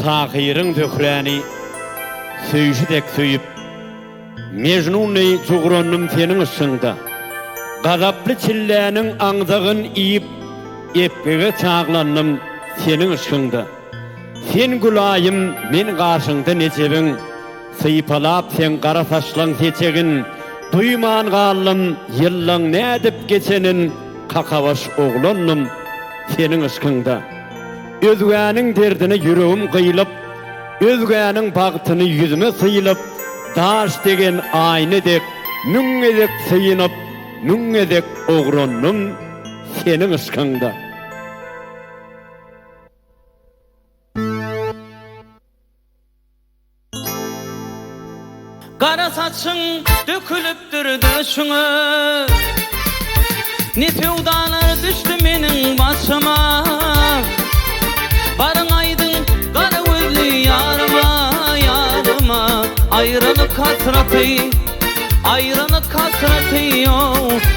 Tahir'in döküreni söýüşidek söýüp Mejnun-y Jugronnym senin ışığında gazaply çilläniň aňdagyn iýip epgege çaglannym senin ışığında sen gulayım men garşyňda neçebiň sypalap sen gara saçlaň seçegin duyman gallym ýyllaň nädip geçenin kakabaş oglannım senin ışığında özgäniň derdine yüregim gyýylyp özgäniň bagtyny yüzüme syýylyp daş degen aýnydek müňedek syýynyp müňedek ogrannym senin ışığında. Kara saçın dökülüpdür döşüňe ne fewdalar düşdü meniň başyma barın aýdyň kara gözlü ýaryma ýaryma aýranyp hasraty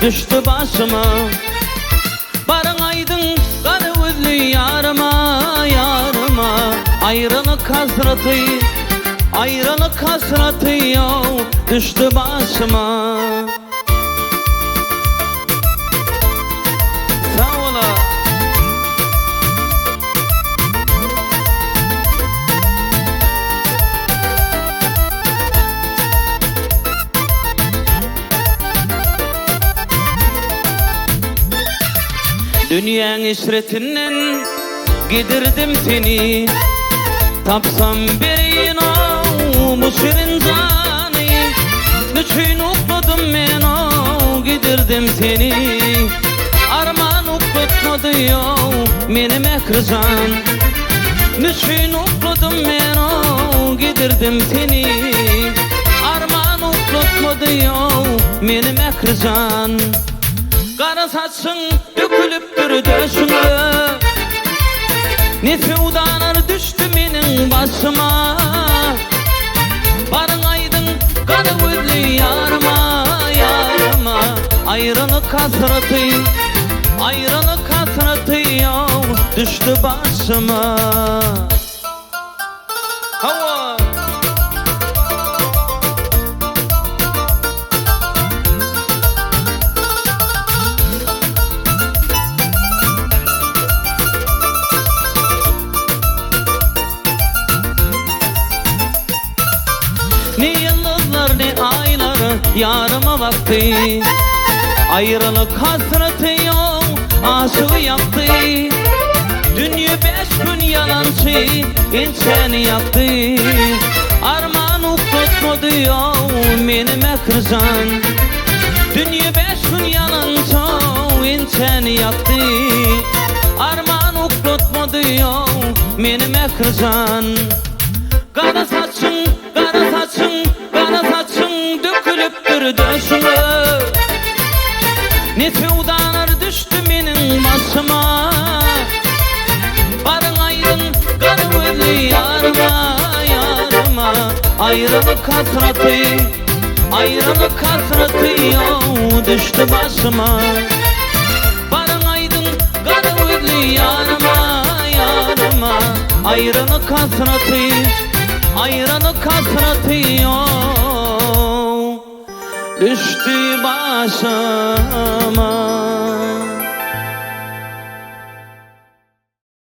düşdü başyma barın aýdyň kara gözlü ýaryma ýaryma aýranyp hasraty düşdü başyma. Sağ ola. Dünýäň işretinden gidirdim seni tapsam berin bu şirin zany nüçün ukladym men gidirdim seni arman uklatmady meni mehrijan nüçün ukladym men gidirdim seni arman uklatmady meni mehrijan kara saçyň dökülüpdür döşüňe ne fewdalar düşdü meniň başyma barın aýdyň kara gözlü ýaryma ýaryma aýranyp hasraty düşdü başyma. Hawa ne yıldızlar ne aylar yarıma baktı ayrılık hasreti yok aşığı yaptı dünya 5 gün yalancı insanı yaktı arman uklatmadı meni mehrijan dünya 5 gün yalancı insanı yaktı arman uklatmadı meni mehrijan kara saçın dökülüpdür döşüňe ne fewdalar düşdü meniň başyma barın aýdyň kara gözlü ýaryma ýaryma aýranyp hasraty düşdü başyma barın aýdyň kara gözlü ýaryma ýaryma aýranyp hasraty düştü başıma.